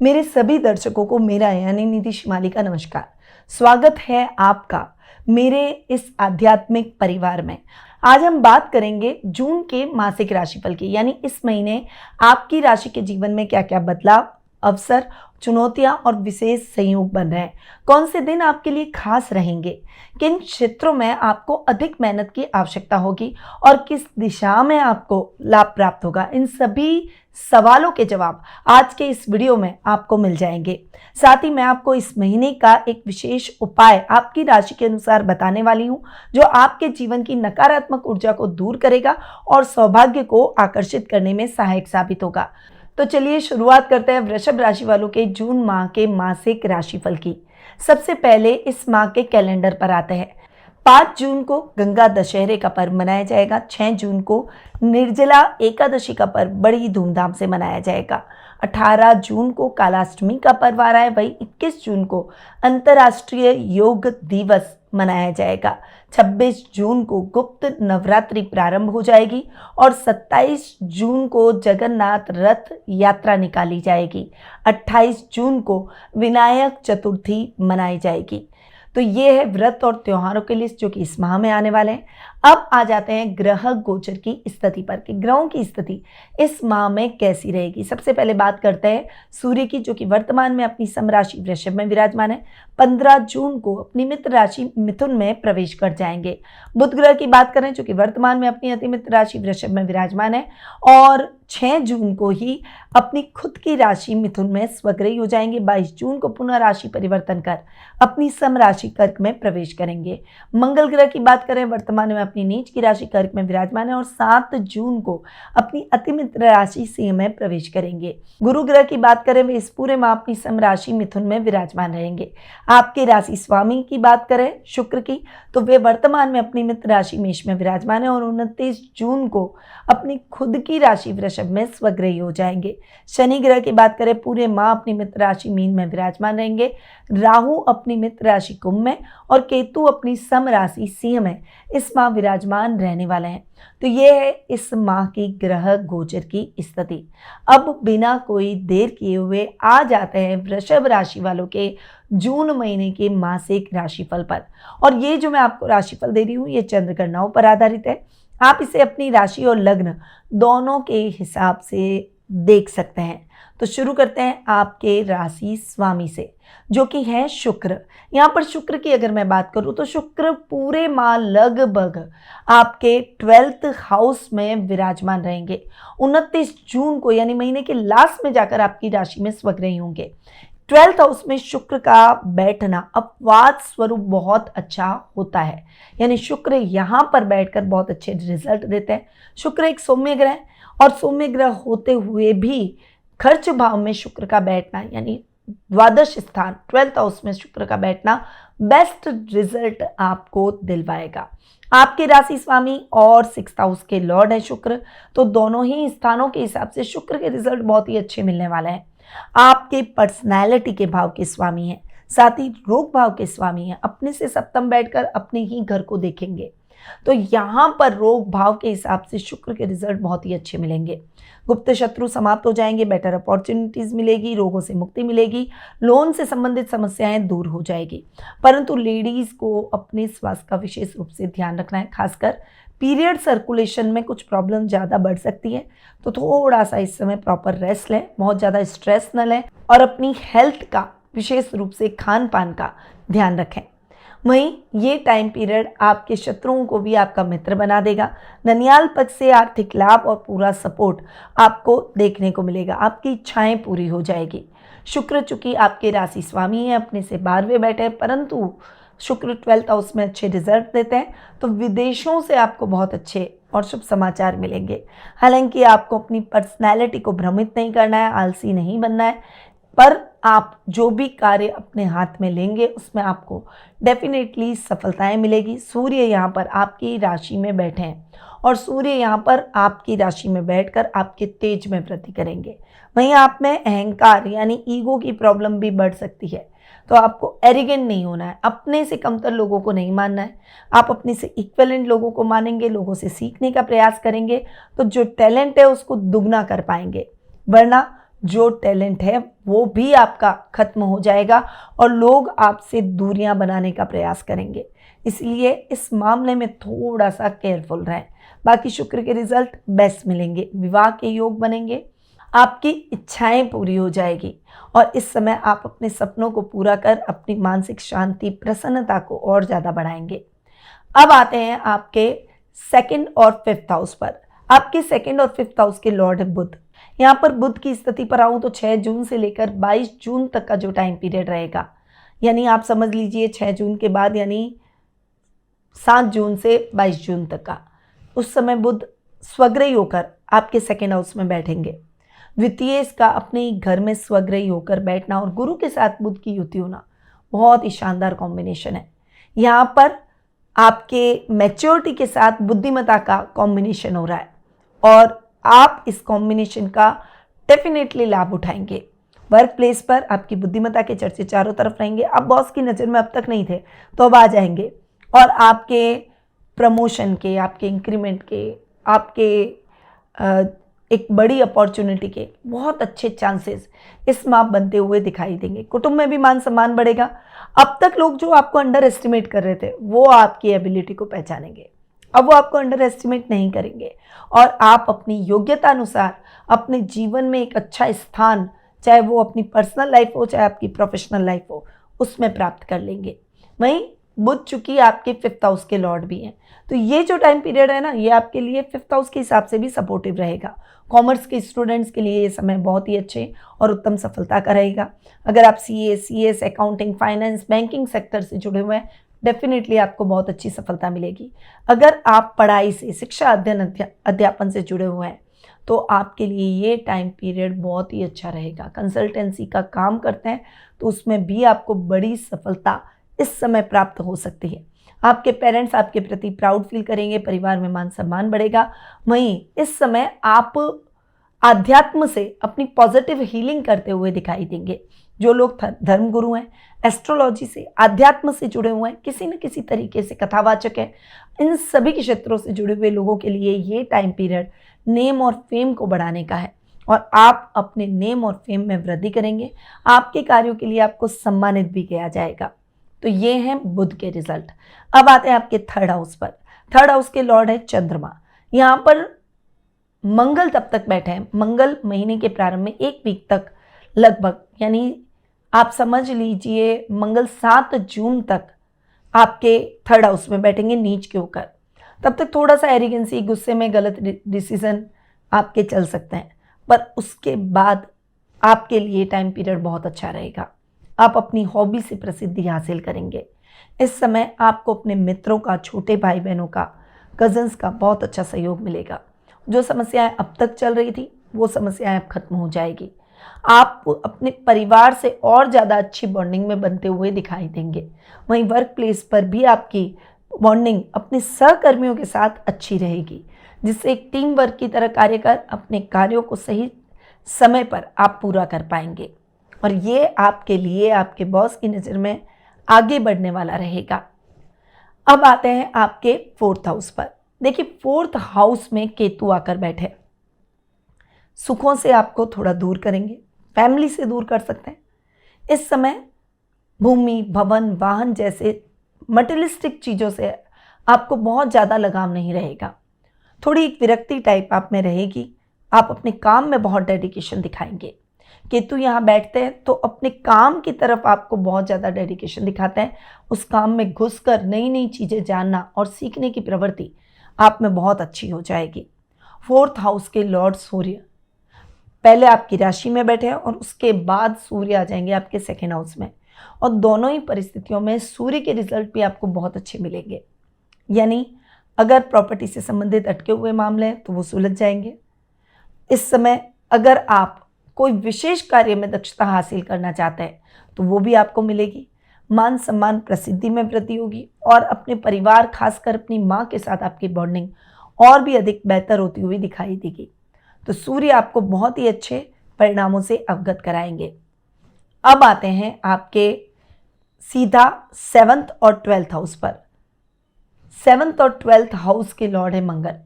मेरे सभी दर्शकों को मेरा यानी निधि शिमाली का नमस्कार। स्वागत है आपका मेरे इस आध्यात्मिक परिवार में। आज हम बात करेंगे जून के मासिक राशिफल की, यानी इस महीने आपकी राशि के जीवन में क्या क्या बदलाव, अवसर, चुनौतियां और विशेष संयोग बन रहे हैं। कौन से दिन आपके लिए खास रहेंगे, किन क्षेत्रों में आपको अधिक मेहनत की आवश्यकता होगी और किस दिशा में आपको लाभ प्राप्त होगा। इन सभी सवालों के जवाब आज के इस वीडियो में आपको मिल जाएंगे। साथ ही मैं आपको इस महीने का एक विशेष उपाय आपकी राशि के अनुसार बताने वाली हूं, जो आपके जीवन की नकारात्मक ऊर्जा को दूर करेगा और सौभाग्य को आकर्षित करने में सहायक साबित होगा। तो चलिए शुरुआत करते हैं वृषभ राशि वालों के जून माह के मासिक राशिफल की। सबसे पहले इस माह के कैलेंडर पर आते हैं। 5 जून को गंगा दशहरे का पर्व मनाया जाएगा। 6 जून को निर्जला एकादशी का पर्व बड़ी धूमधाम से मनाया जाएगा। 18 जून को कालाष्टमी का पर्व आ रहा है। वही 21 जून को अंतर्राष्ट्रीय योग दिवस मनाया जाएगा। 26 जून को गुप्त नवरात्रि प्रारंभ हो जाएगी और 27 जून को जगन्नाथ रथ यात्रा निकाली जाएगी। 28 जून को विनायक चतुर्थी मनाई जाएगी। तो ये है व्रत और त्योहारों की लिस्ट जो कि इस माह में आने वाले हैं। अब आ जाते हैं ग्रह गोचर की स्थिति पर कि ग्रहों की स्थिति इस माह में कैसी रहेगी। सबसे पहले बात करते हैं सूर्य की, जो कि वर्तमान में अपनी समराशि वृषभ में विराजमान है। 15 जून को अपनी मित्र राशि मिथुन में प्रवेश कर जाएंगे। बुध ग्रह की बात करें, जो कि वर्तमान में अपनी अति मित्र राशि वृषभ में विराजमान है और 6 जून को ही अपनी खुद की राशि मिथुन में स्वग्रही हो जाएंगे। 22 जून को पुनः राशि परिवर्तन कर अपनी समराशि कर्क में प्रवेश करेंगे। मंगल ग्रह की बात करें, वर्तमान में अपनी नीच की राशि कर्क में विराजमान है और 7 जून को अपनी अति मित्र राशि सिंह में प्रवेश करेंगे। गुरु ग्रह की बात करें, वे इस पूरे माह अपनी समराशि मिथुन में विराजमान रहेंगे। आपके राशि स्वामी की बात करें शुक्र की, तो वे वर्तमान में अपनी मित्र राशि मेष में विराजमान है और 29 जून को अपनी खुद की राशि वृषभ में स्वग्रही हो जाएंगे। शनि ग्रह की बात करें, पूरे माह अपनी मित्र राशि मीन में विराजमान रहेंगे। राहु अपनी मित्र राशि कुंभ में और केतु अपनी सम राशि सिंह में इस माह विराजमान रहने वाले हैं। तो ये है इस माह की ग्रह गोचर की स्थिति। अब बिना कोई देर किए हुए आ जाते हैं वृषभ राशि वालों के जून महीने के मासिक राशिफल पर। और ये जो मैं आपको राशिफल दे रही हूँ, ये चंद्र गणनाओं पर आधारित है। आप इसे अपनी राशि और लग्न दोनों के हिसाब से देख सकते हैं। तो शुरू करते हैं आपके राशि स्वामी से, जो कि है शुक्र। यहाँ पर शुक्र की अगर मैं बात करूँ तो शुक्र पूरे माह लगभग आपके 12th हाउस में विराजमान रहेंगे। 29 जून को यानी महीने के लास्ट में जाकर आपकी राशि में स्वग्रही होंगे। 12th हाउस में शुक्र का बैठना अपवाद स्वरूप बहुत अच्छा होता है, यानी शुक्र यहाँ पर बैठकर बहुत अच्छे रिजल्ट देते हैं। शुक्र एक सौम्य ग्रह है और सौम्य ग्रह होते हुए भी खर्च भाव में शुक्र का बैठना, यानी द्वादश स्थान 12th हाउस में शुक्र का बैठना बेस्ट रिजल्ट आपको दिलवाएगा। आपके राशि स्वामी और 6th हाउस के लॉर्ड है शुक्र, तो दोनों ही स्थानों के हिसाब से शुक्र के रिजल्ट बहुत ही अच्छे मिलने वाले हैं। आपके पर्सनैलिटी के भाव के स्वामी हैं, साथ ही रोग भाव के स्वामी हैं। अपने से सप्तम बैठकर अपने ही घर को देखेंगे, तो यहाँ पर रोग भाव के हिसाब से शुक्र के रिजल्ट बहुत ही अच्छे मिलेंगे। गुप्त शत्रु समाप्त हो जाएंगे, बेटर अपॉर्चुनिटीज मिलेगी, रोगों से मुक्ति मिलेगी, लोन से संबंधित समस्याएं दूर हो जाएगी। परंतु लेडीज को अपने स्वास्थ्य का विशेष रूप से ध्यान रखना है। खासकर पीरियड सर्कुलेशन में कुछ प्रॉब्लम ज़्यादा बढ़ सकती है, तो थोड़ा सा इस समय प्रॉपर रेस्ट लें, बहुत ज़्यादा स्ट्रेस न लें और अपनी हेल्थ का विशेष रूप से खान पान का ध्यान रखें। वहीं ये टाइम पीरियड आपके शत्रुओं को भी आपका मित्र बना देगा। ननियाल पक्ष से आर्थिक लाभ और पूरा सपोर्ट आपको देखने को मिलेगा। आपकी इच्छाएं पूरी हो जाएगी। शुक्र चूंकि आपके राशि स्वामी है, अपने से 12वें बैठे हैं, परंतु शुक्र 12th हाउस में अच्छे रिजल्ट देते हैं, तो विदेशों से आपको बहुत अच्छे और शुभ समाचार मिलेंगे। हालांकि आपको अपनी पर्सनैलिटी को भ्रमित नहीं करना है, आलसी नहीं बनना है, पर आप जो भी कार्य अपने हाथ में लेंगे उसमें आपको डेफिनेटली सफलताएं मिलेगी। सूर्य यहाँ पर आपकी राशि में बैठे हैं और सूर्य यहाँ पर आपकी राशि में बैठकर आपके तेज में वृद्धि करेंगे। वहीं आप में अहंकार यानी ईगो की प्रॉब्लम भी बढ़ सकती है, तो आपको एरिगेंट नहीं होना है, अपने से कमतर लोगों को नहीं मानना है। आप अपने से इक्विवेलेंट लोगों को मानेंगे, लोगों से सीखने का प्रयास करेंगे, तो जो टैलेंट है उसको दुगना कर पाएंगे। वरना जो टैलेंट है वो भी आपका खत्म हो जाएगा और लोग आपसे दूरियां बनाने का प्रयास करेंगे। इसलिए इस मामले में थोड़ा सा केयरफुल रहें। बाकी शुक्र के रिजल्ट बेस्ट मिलेंगे, विवाह के योग बनेंगे, आपकी इच्छाएं पूरी हो जाएगी और इस समय आप अपने सपनों को पूरा कर अपनी मानसिक शांति, प्रसन्नता को और ज़्यादा बढ़ाएंगे। अब आते हैं आपके सेकंड और फिफ्थ हाउस पर। आपके सेकंड और फिफ्थ हाउस के लॉर्ड है बुध। यहाँ पर बुध की स्थिति पर आऊँ तो 6 जून से लेकर 22 जून तक का जो टाइम पीरियड रहेगा, यानी आप समझ लीजिए 6 जून के बाद यानी 7 जून से 22 जून तक का, उस समय बुध स्वग्रही होकर आपके सेकंड हाउस में बैठेंगे। द्वितीय इसका अपने ही घर में स्वग्रही होकर बैठना और गुरु के साथ बुध की युति होना बहुत ही शानदार कॉम्बिनेशन है। यहाँ पर आपके मैच्योरिटी के साथ बुद्धिमत्ता का कॉम्बिनेशन हो रहा है और आप इस कॉम्बिनेशन का डेफिनेटली लाभ उठाएंगे। वर्क प्लेस पर आपकी बुद्धिमत्ता के चर्चे चारों तरफ रहेंगे। आप बॉस की नज़र में अब तक नहीं थे तो अब आ जाएंगे और आपके प्रमोशन के, आपके इंक्रीमेंट के, आपके एक बड़ी अपॉर्चुनिटी के बहुत अच्छे चांसेस इस माह बनते हुए दिखाई देंगे। कुटुंब में भी मान सम्मान बढ़ेगा। अब तक लोग जो आपको अंडर एस्टिमेट कर रहे थे वो आपकी एबिलिटी को पहचानेंगे, अब वो आपको अंडर एस्टिमेट नहीं करेंगे और आप अपनी योग्यता अनुसार अपने जीवन में एक अच्छा स्थान, चाहे वो अपनी पर्सनल लाइफ हो चाहे आपकी प्रोफेशनल लाइफ हो, उसमें प्राप्त कर लेंगे। वहीं बुध चूंकि आपके फिफ्थ हाउस के लॉर्ड भी हैं तो ये जो टाइम पीरियड है ना, ये आपके लिए फिफ्थ हाउस के हिसाब से भी सपोर्टिव रहेगा। कॉमर्स के स्टूडेंट्स के लिए ये समय बहुत ही अच्छे और उत्तम सफलता का रहेगा। अगर आप CA, CS, accounting, finance, banking sector से जुड़े हुए हैं, डेफिनेटली आपको बहुत अच्छी सफलता मिलेगी। अगर आप पढ़ाई से, शिक्षा अध्ययन अध्यापन से जुड़े हुए हैं तो आपके लिए ये टाइम पीरियड बहुत ही अच्छा रहेगा। कंसल्टेंसी का काम करते हैं तो उसमें भी आपको बड़ी सफलता इस समय प्राप्त हो सकती है। आपके पेरेंट्स आपके प्रति प्राउड फील करेंगे, परिवार में मान सम्मान बढ़ेगा। वहीं इस समय आप आध्यात्म से अपनी पॉजिटिव हीलिंग करते हुए दिखाई देंगे। जो लोग धर्मगुरु हैं, एस्ट्रोलॉजी से, आध्यात्म से जुड़े हुए हैं, किसी न किसी तरीके से कथावाचक हैं, इन सभी क्षेत्रों से जुड़े हुए लोगों के लिए ये टाइम पीरियड नेम और फेम को बढ़ाने का है और आप अपने नेम और फेम में वृद्धि करेंगे। आपके कार्यों के लिए आपको सम्मानित भी किया जाएगा। तो ये हैं बुध के रिजल्ट। अब आते हैं आपके थर्ड हाउस पर। थर्ड हाउस के लॉर्ड है चंद्रमा। यहाँ पर मंगल तब तक बैठे हैं, मंगल महीने के प्रारंभ में 1 वीक तक लगभग, यानी आप समझ लीजिए मंगल 7 जून तक आपके थर्ड हाउस में बैठेंगे नीच के होकर। तब तक थोड़ा सा एरिगेंसी, गुस्से में गलत डिसीजन आपके चल सकते हैं, पर उसके बाद आपके लिए टाइम पीरियड बहुत अच्छा रहेगा। आप अपनी हॉबी से प्रसिद्धि हासिल करेंगे। इस समय आपको अपने मित्रों का, छोटे भाई बहनों का, कजन्स का बहुत अच्छा सहयोग मिलेगा। जो समस्याएं अब तक चल रही थी वो समस्याएं अब खत्म हो जाएगी। आप अपने परिवार से और ज़्यादा अच्छी बॉन्डिंग में बनते हुए दिखाई देंगे। वहीं वर्क प्लेस पर भी आपकी बॉन्डिंग अपने सहकर्मियों के साथ अच्छी रहेगी, जिससे एक टीम वर्क की तरह कार्य कर अपने कार्यों को सही समय पर आप पूरा कर पाएंगे और ये आपके लिए आपके बॉस की नज़र में आगे बढ़ने वाला रहेगा। अब आते हैं आपके फोर्थ हाउस पर। देखिए, फोर्थ हाउस में केतु आकर बैठे, सुखों से आपको थोड़ा दूर करेंगे, फैमिली से दूर कर सकते हैं। इस समय भूमि, भवन, वाहन जैसे मटेरियलिस्टिक चीज़ों से आपको बहुत ज़्यादा लगाव नहीं रहेगा। थोड़ी एक विरक्ति टाइप आप में रहेगी। आप अपने काम में बहुत डेडिकेशन दिखाएंगे। केतु यहाँ बैठते हैं तो अपने काम की तरफ आपको बहुत ज़्यादा डेडिकेशन दिखाते हैं। उस काम में घुसकर नई नई चीज़ें जानना और सीखने की प्रवृत्ति आप में बहुत अच्छी हो जाएगी। फोर्थ हाउस के लॉर्ड सूर्य पहले आपकी राशि में बैठे हैं और उसके बाद सूर्य आ जाएंगे आपके सेकेंड हाउस में, और दोनों ही परिस्थितियों में सूर्य के रिजल्ट भी आपको बहुत अच्छे मिलेंगे। यानी अगर प्रॉपर्टी से संबंधित अटके हुए मामले हैं तो वो सुलझ जाएंगे। इस समय अगर आप कोई विशेष कार्य में दक्षता हासिल करना चाहते हैं तो वो भी आपको मिलेगी। मान सम्मान, प्रसिद्धि में वृद्धि होगी और अपने परिवार, खासकर अपनी माँ के साथ आपकी बॉन्डिंग और भी अधिक बेहतर होती हुई दिखाई देगी। तो सूर्य आपको बहुत ही अच्छे परिणामों से अवगत कराएंगे। अब आते हैं आपके सीधा 7th और 12th हाउस पर। 7th और 12th हाउस के लॉर्ड है मंगल,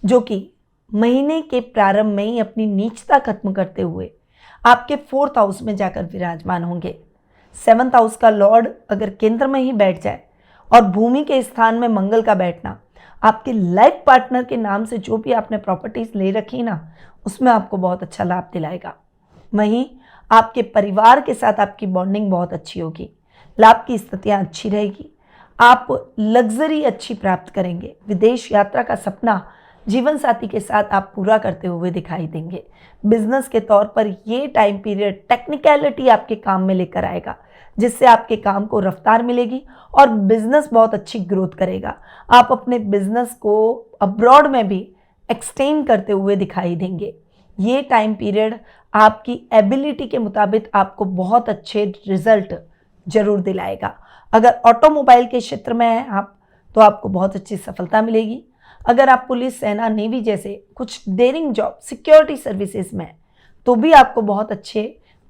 जो कि महीने के प्रारंभ में ही अपनी नीचता खत्म करते हुए आपके 4th हाउस में जाकर विराजमान होंगे। 7th हाउस का लॉर्ड अगर केंद्र में ही बैठ जाए और भूमि के स्थान में मंगल का बैठना आपके लाइफ पार्टनर के नाम से जो भी आपने प्रॉपर्टीज ले रखी ना, उसमें आपको बहुत अच्छा लाभ दिलाएगा। वहीं आपके परिवार के साथ आपकी बॉन्डिंग बहुत अच्छी होगी, लाभ की स्थितियां अच्छी रहेगी, आप लग्जरी अच्छी प्राप्त करेंगे। विदेश यात्रा का सपना जीवन साथी के साथ आप पूरा करते हुए दिखाई देंगे। बिजनेस के तौर पर ये टाइम पीरियड टेक्निकलिटी आपके काम में लेकर आएगा, जिससे आपके काम को रफ्तार मिलेगी और बिजनेस बहुत अच्छी ग्रोथ करेगा। आप अपने बिजनेस को अब्रॉड में भी एक्सटेंड करते हुए दिखाई देंगे। ये टाइम पीरियड आपकी एबिलिटी के मुताबिक आपको बहुत अच्छे रिजल्ट जरूर दिलाएगा। अगर ऑटोमोबाइल के क्षेत्र में हैं आप, तो आपको बहुत अच्छी सफलता मिलेगी। अगर आप पुलिस, सेना, नेवी जैसे कुछ डेयरिंग जॉब, सिक्योरिटी सर्विसेज में हैं, तो भी आपको बहुत अच्छे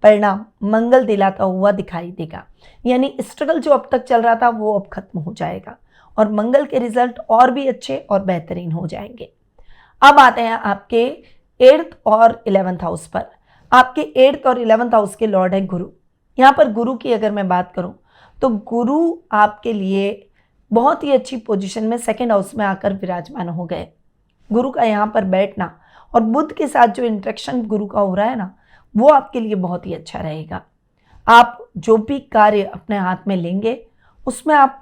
परिणाम मंगल दिलाता हुआ दिखाई देगा। यानी स्ट्रगल जो अब तक चल रहा था वो अब खत्म हो जाएगा और मंगल के रिजल्ट और भी अच्छे और बेहतरीन हो जाएंगे। अब आते हैं आपके 8th और 11th हाउस पर। आपके 8th और 11th हाउस के लॉर्ड हैं गुरु। यहाँ पर गुरु की अगर मैं बात करूँ तो गुरु आपके लिए बहुत ही अच्छी पोजीशन में 2nd हाउस में आकर विराजमान हो गए। गुरु का यहाँ पर बैठना और बुध के साथ जो इंटरेक्शन गुरु का हो रहा है ना, वो आपके लिए बहुत ही अच्छा रहेगा। आप जो भी कार्य अपने हाथ में लेंगे उसमें आप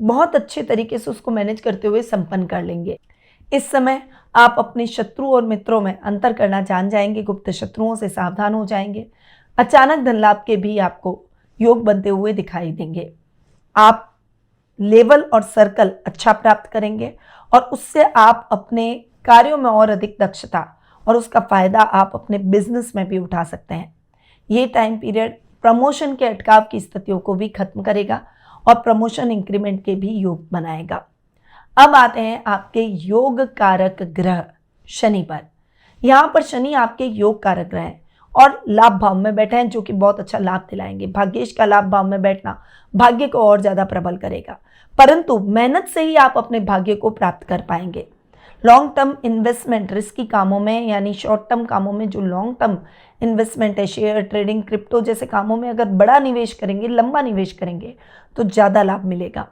बहुत अच्छे तरीके से उसको मैनेज करते हुए संपन्न कर लेंगे। इस समय आप अपने शत्रु और मित्रों में अंतर करना जान जाएंगे, गुप्त शत्रुओं से सावधान हो जाएंगे। अचानक धन लाभ के भी आपको योग बनते हुए दिखाई देंगे। आप लेवल और सर्कल अच्छा प्राप्त करेंगे और उससे आप अपने कार्यों में और अधिक दक्षता और उसका फायदा आप अपने बिजनेस में भी उठा सकते हैं। ये टाइम पीरियड प्रमोशन के अटकाव की स्थितियों को भी खत्म करेगा और प्रमोशन इंक्रीमेंट के भी योग बनाएगा। अब आते हैं आपके योग कारक ग्रह शनि पर। यहाँ पर शनि आपके योग कारक ग्रह हैं और लाभ भाव में बैठे हैं, जो कि बहुत अच्छा लाभ दिलाएंगे। भाग्येश का लाभ भाव में बैठना भाग्य को और ज़्यादा प्रबल करेगा, परंतु मेहनत से ही आप अपने भाग्य को प्राप्त कर पाएंगे। लॉन्ग टर्म इन्वेस्टमेंट, रिस्की कामों में यानी शॉर्ट टर्म कामों में जो लॉन्ग टर्म इन्वेस्टमेंट है, शेयर ट्रेडिंग, क्रिप्टो जैसे कामों में अगर बड़ा निवेश करेंगे, लंबा निवेश करेंगे तो ज़्यादा लाभ मिलेगा।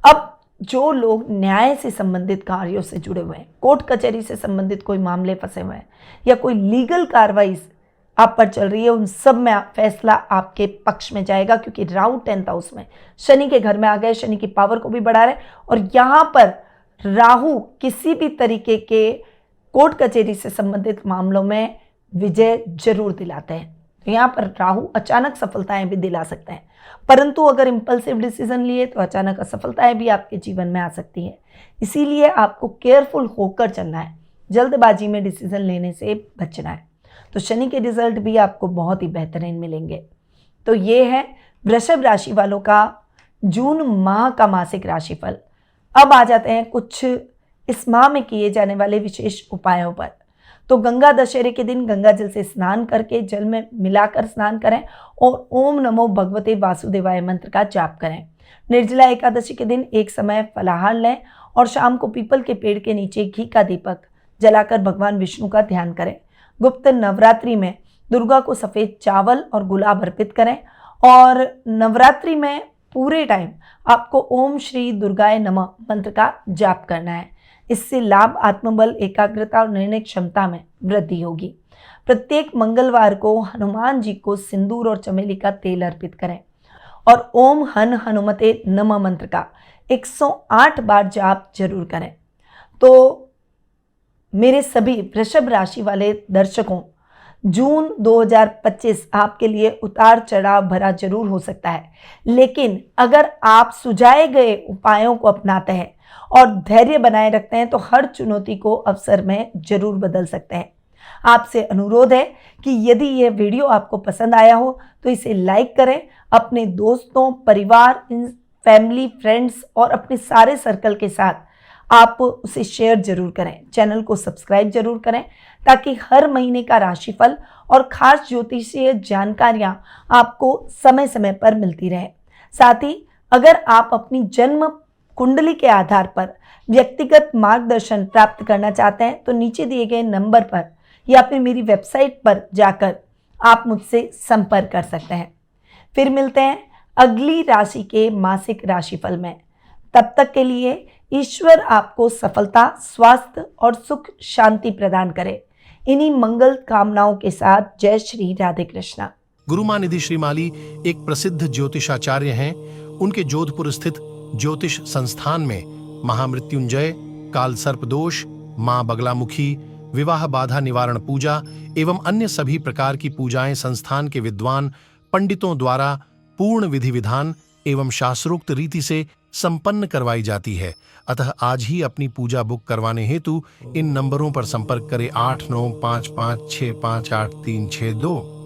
अब जो लोग न्याय से संबंधित कार्यों से जुड़े हुए हैं, कोर्ट कचहरी से संबंधित कोई मामले फंसे हुए हैं या कोई लीगल कार्रवाई आप पर चल रही है, उन सब में फैसला आपके पक्ष में जाएगा, क्योंकि राहु 10th हाउस में शनि के घर में आ गए, शनि की पावर को भी बढ़ा रहे और यहाँ पर राहु किसी भी तरीके के कोर्ट कचहरी से संबंधित मामलों में विजय जरूर दिलाते हैं। तो यहाँ पर राहु अचानक सफलताएं भी दिला सकते हैं, परंतु अगर इंपल्सिव डिसीजन लिए तो अचानक असफलताएं भी आपके जीवन में आ सकती हैं। इसीलिए आपको केयरफुल होकर चलना है, जल्दबाजी में डिसीजन लेने से बचना है। तो शनि के रिजल्ट भी आपको बहुत ही बेहतरीन मिलेंगे। तो ये है वृषभ राशि वालों का जून माह का मासिक राशिफल। अब आ जाते हैं कुछ इस माह में किए जाने वाले विशेष उपायों पर। तो गंगा दशहरे के दिन गंगा जल से स्नान करके जल में मिलाकर स्नान करें और ओम नमो भगवते वासुदेवाय मंत्र का जाप करें। निर्जला एकादशी के दिन एक समय फलाहार लें और शाम को पीपल के पेड़ के नीचे घी का दीपक जलाकर भगवान विष्णु का ध्यान करें। गुप्त नवरात्रि में दुर्गा को सफ़ेद चावल और गुलाब अर्पित करें और नवरात्रि में पूरे टाइम आपको ओम श्री दुर्गाय नमः मंत्र का जाप करना है। इससे लाभ, आत्मबल, एकाग्रता और निर्णय क्षमता में वृद्धि होगी। प्रत्येक मंगलवार को हनुमान जी को सिंदूर और चमेली का तेल अर्पित करें और ओम हन हनुमते नमः मंत्र का 108 बार जाप जरूर करें। तो मेरे सभी वृषभ राशि वाले दर्शकों, जून 2025 आपके लिए उतार चढ़ाव भरा जरूर हो सकता है, लेकिन अगर आप सुझाए गए उपायों को अपनाते हैं और धैर्य बनाए रखते हैं तो हर चुनौती को अवसर में जरूर बदल सकते हैं। आपसे अनुरोध है कि यदि यह वीडियो आपको पसंद आया हो तो इसे लाइक करें, अपने दोस्तों, परिवार, फैमिली, फ्रेंड्स और अपने सारे सर्कल के साथ आप उसे शेयर जरूर करें। चैनल को सब्सक्राइब जरूर करें ताकि हर महीने का राशिफल और खास ज्योतिषीय जानकारियां आपको समय समय पर मिलती रहे। साथ ही अगर आप अपनी जन्म कुंडली के आधार पर व्यक्तिगत मार्गदर्शन प्राप्त करना चाहते हैं तो नीचे दिए गए नंबर पर या फिर मेरी वेबसाइट पर जाकर आप मुझसे संपर्क कर सकते हैं। फिर मिलते हैं अगली राशि के मासिक राशिफल में। तब तक के लिए ईश्वर आपको सफलता, स्वास्थ्य और सुख शांति प्रदान करे। इन्हीं मंगल कामनाओं के साथ जय श्री राधे कृष्णा। गुरुमानिधि श्रीमाली एक प्रसिद्ध ज्योतिषाचार्य हैं। उनके जोधपुर स्थित ज्योतिष संस्थान में महामृत्युंजय, काल सर्प दोष, मां बगलामुखी, विवाह बाधा निवारण पूजा एवं अन्य सभी प्रकार की पूजाएं संस्थान के विद्वान पंडितों द्वारा पूर्ण विधि विधान एवं शास्त्रोक्त रीति से संपन्न करवाई जाती है। अतः आज ही अपनी पूजा बुक करवाने हेतु इन नंबरों पर संपर्क करें 8955658362।